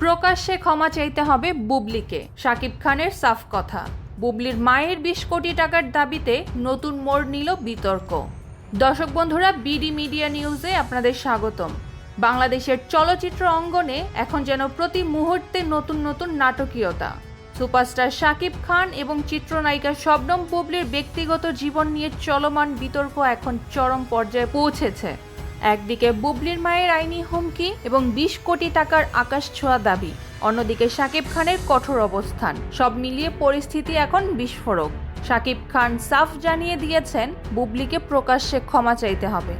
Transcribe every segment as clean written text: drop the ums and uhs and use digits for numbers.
প্রকাশ্যে ক্ষমা চাইতে হবে বুবলিকে, শাকিব খানের সাফ কথা। বুবলির মায়ের 20 কোটি টাকার দাবিতে নতুন মোড় নিল বিতর্ক। দর্শক বন্ধুরা, বিডি মিডিয়া নিউজে আপনাদের স্বাগতম। বাংলাদেশের চলচ্চিত্র অঙ্গনে এখন যেন প্রতি মুহূর্তে নতুন নতুন নাটকীয়তা। সুপারস্টার শাকিব খান এবং চিত্রনায়িকা শবনম বুবলির ব্যক্তিগত জীবন নিয়ে চলমান বিতর্ক এখন চরম পর্যায়ে পৌঁছেছে। একদিকে বুবলির মায়ের আইনি হুমকি এবং 20 কোটি টাকার আকাশ ছোঁয়া দাবি, অন্যদিকে শাকিব খানের কঠোর অবস্থান। সব মিলিয়ে পরিস্থিতি এখন বিস্ফোরক। শাকিব খান সাফ জানিয়ে দিয়েছেন বুবলিকে প্রকাশ্যে ক্ষমা চাইতে হবে।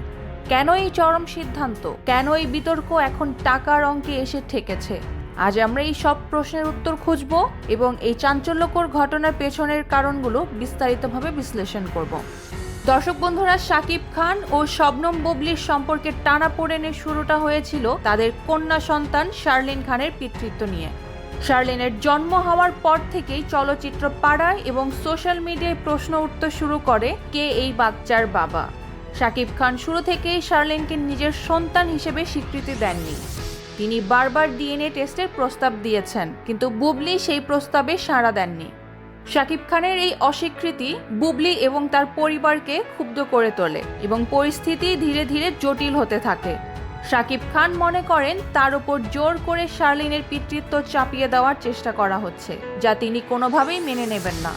কেন এই চরম সিদ্ধান্ত? কেন এই বিতর্ক এখন টাকার অঙ্কে এসে ঠেকেছে? আজ আমরা এই সব প্রশ্নের উত্তর খুঁজব এবং এই চাঞ্চল্যকর ঘটনার পেছনের কারণগুলো বিস্তারিতভাবে বিশ্লেষণ করব। দর্শক বন্ধুরা, শাকিব খান ও শবনম বুবলির সম্পর্কের টানাপোড়েনের শুরুটা হয়েছিল তাদের কন্যা সন্তান শার্লিন খানের পিতৃত্ব নিয়ে। শার্লিনের জন্ম হওয়ার পর থেকেই চলচ্চিত্র পাড়ায় এবং সোশ্যাল মিডিয়ায় প্রশ্ন উঠতে শুরু করে, কে এই বাচ্চার বাবা? শাকিব খান শুরু থেকেই শার্লিনকে নিজের সন্তান হিসেবে স্বীকৃতি দেননি। তিনি বারবার ডিএনএ টেস্টের প্রস্তাব দিয়েছেন, কিন্তু বুবলি সেই প্রস্তাবে সাড়া দেননি। শাকিব খানের এই অস্বীকৃতি বুবলি এবং তার পরিবারকে ক্ষুব্ধ করে তোলে এবং পরিস্থিতি ধীরে ধীরে জটিল হতে থাকে। শাকিব খান মনে করেন তার উপর জোর করে শার্লিনের পিতৃত্ব চাপিয়ে দেওয়ার চেষ্টা করা হচ্ছে, যা তিনি কোনোভাবেই মেনে নেবেন না।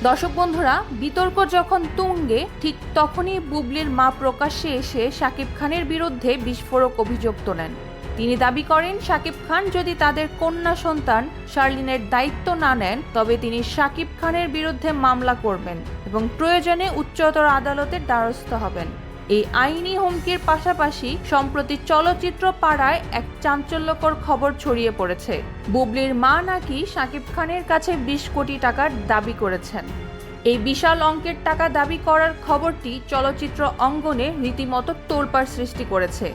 দর্শক বন্ধুরা, বিতর্ক যখন তুঙ্গে, ঠিক তখনই বুবলির মা প্রকাশ্যে এসে শাকিব খানের বিরুদ্ধে বিস্ফোরক অভিযোগ তোলেন। তিনি দাবি করেন শাকিব খান যদি তাদের কন্যা সন্তান শার্লিনের দায়িত্ব না নেন, তবে তিনি শাকিব খানের বিরুদ্ধে মামলা করবেন এবং প্রয়োজনে উচ্চতর আদালতের দ্বারস্থ হবেন। এই আইনি হুমকির পাশাপাশি সম্প্রতি চলচ্চিত্র পাড়ায় এক চাঞ্চল্যকর খবর ছড়িয়ে পড়েছে। বুবলির মা নাকি শাকিব খানের কাছে 20 কোটি টাকার দাবি করেছেন। এই বিশাল অঙ্কের টাকা দাবি করার খবরটি চলচ্চিত্র অঙ্গনে রীতিমতো তোলপাড় সৃষ্টি করেছে।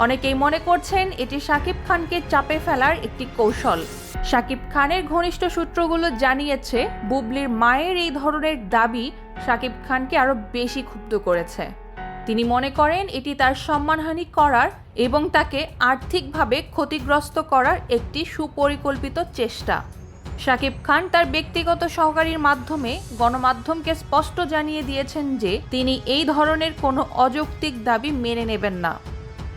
অনেকেই মনে করছেন এটি শাকিব খানকে চাপে ফেলার একটি কৌশল। শাকিব খানের ঘনিষ্ঠ সূত্রগুলো জানিয়েছে, বুবলির মায়ের এই ধরনের দাবি শাকিব খানকে আরো বেশি ক্ষুব্ধ করেছে। তিনি মনে করেন এটি তার সম্মানহানি করার এবং তাকে আর্থিকভাবে ক্ষতিগ্রস্ত করার একটি সুপরিকল্পিত চেষ্টা। শাকিব খান তার ব্যক্তিগত সহকারীর মাধ্যমে গণমাধ্যমকে স্পষ্ট জানিয়ে দিয়েছেন যে তিনি এই ধরনের কোনো অযৌক্তিক দাবি মেনে নেবেন না।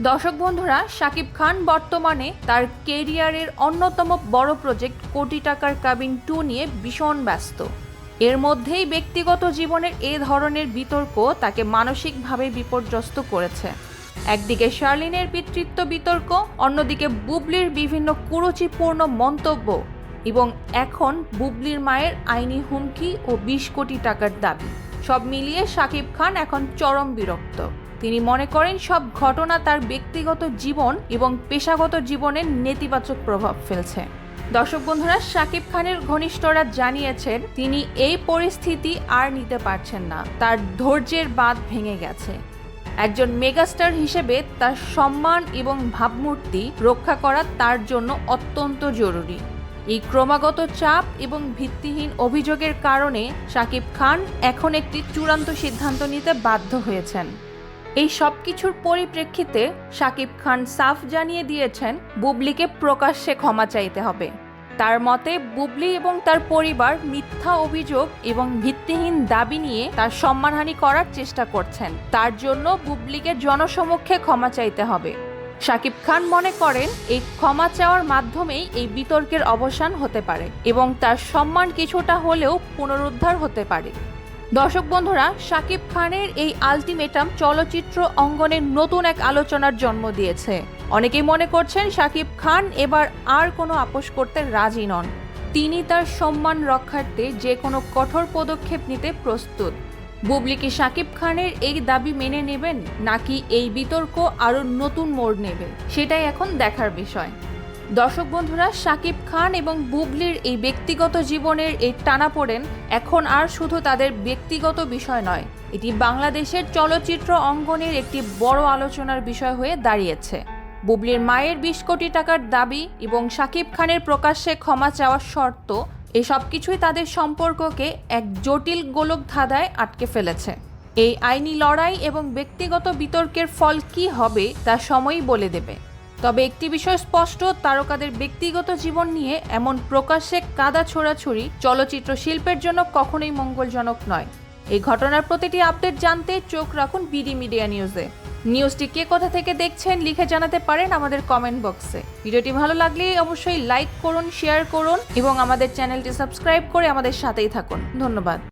দর্শক বন্ধুরা, শাকিব খান বর্তমানে তার কেরিয়ারের অন্যতম বড় প্রজেক্ট কোটি টাকার কাবিন 2 নিয়ে ভীষণ ব্যস্ত। এর মধ্যেই ব্যক্তিগত জীবনের এ ধরনের বিতর্ক তাকে মানসিকভাবে বিপর্যস্ত করেছে। একদিকে শার্লিনের পিতৃত্ব বিতর্ক, অন্যদিকে বুবলির বিভিন্ন কুরুচিপূর্ণ মন্তব্য এবং এখন বুবলির মায়ের আইনি হুমকি ও 20 কোটি টাকার দাবি। সব মিলিয়ে শাকিব খান এখন চরম বিরক্ত। তিনি মনে করেন সব ঘটনা তার ব্যক্তিগত জীবন এবং পেশাগত জীবনে নেতিবাচক প্রভাব ফেলছে। দর্শক বন্ধুরা, শাকিব খানের ঘনিষ্ঠরা জানিয়েছেন তিনি এই পরিস্থিতি আর নিতে পারছেন না। তার ধৈর্যের বাঁধ ভেঙে গেছে। একজন মেগাস্টার হিসেবে তার সম্মান এবং ভাবমূর্তি রক্ষা করা তার জন্য অত্যন্ত জরুরি। এই ক্রমাগত চাপ এবং ভিত্তিহীন অভিযোগের কারণে শাকিব খান এখন একটি চূড়ান্ত সিদ্ধান্ত নিতে বাধ্য হয়েছেন। এই সব কিছুর পরিপ্রেক্ষিতে শাকিব খান সাফ জানিয়ে দিয়েছেন বুবলিকে প্রকাশ্যে ক্ষমা চাইতে হবে। তার মতে বুবলি এবং তার পরিবার মিথ্যা অভিযোগ এবং ভিত্তিহীন দাবি নিয়ে তার সম্মানহানি করার চেষ্টা করছেন। তার জন্য বুবলিকে জনসমক্ষে ক্ষমা চাইতে হবে। শাকিব খান মনে করেন এই ক্ষমা চাওয়ার মাধ্যমেই এই বিতর্কের অবসান হতে পারে এবং তার সম্মান কিছুটা হলেও পুনরুদ্ধার হতে পারে। দর্শক বন্ধুরা, শাকিব খানের এই আলটিমেটাম চলচ্চিত্র অঙ্গনে নতুন এক আলোচনার জন্ম দিয়েছে। অনেকেই মনে করছেন শাকিব খান এবার আর কোনো আপোষ করতে রাজি নন। তিনি তার সম্মান রক্ষার্থে যে কোনো কঠোর পদক্ষেপ নিতে প্রস্তুত। বুবলি কি শাকিব খানের এই দাবি মেনে নেবেন, নাকি এই বিতর্ক আরও নতুন মোড় নেবে, সেটাই এখন দেখার বিষয়। দর্শক বন্ধুরা, শাকিব খান এবং বুবলির এই ব্যক্তিগত জীবনের এই টানাপোড়েন এখন আর শুধু তাদের ব্যক্তিগত বিষয় নয়, এটি বাংলাদেশের চলচ্চিত্র অঙ্গনের একটি বড় আলোচনার বিষয় হয়ে দাঁড়িয়েছে। বুবলির মায়ের 20 কোটি টাকার দাবি এবং শাকিব খানের প্রকাশ্যে ক্ষমা চাওয়ার শর্ত, এসব কিছুই তাদের সম্পর্ককে এক জটিল গোলকধাঁধায় আটকে ফেলেছে। এই আইনি লড়াই এবং ব্যক্তিগত বিতর্কের ফল কি হবে তা সময়ই বলে দেবে। তবে একটি বিষয় স্পষ্ট, তারকাদের ব্যক্তিগত জীবন নিয়ে এমন প্রকাশ্যে কাদা ছোড়াছুড়ি চলচ্চিত্র শিল্পের জন্য কখনোই মঙ্গলজনক নয়। এই ঘটনার প্রতিটি আপডেট জানতে চোখ রাখুন বিডি মিডিয়া নিউজে। নিউজটি কে কোথা থেকে দেখছেন লিখে জানাতে পারেন আমাদের কমেন্ট বক্সে। ভিডিওটি ভালো লাগলে অবশ্যই লাইক করুন, শেয়ার করুন এবং আমাদের চ্যানেলটি সাবস্ক্রাইব করে আমাদের সাথেই থাকুন। ধন্যবাদ।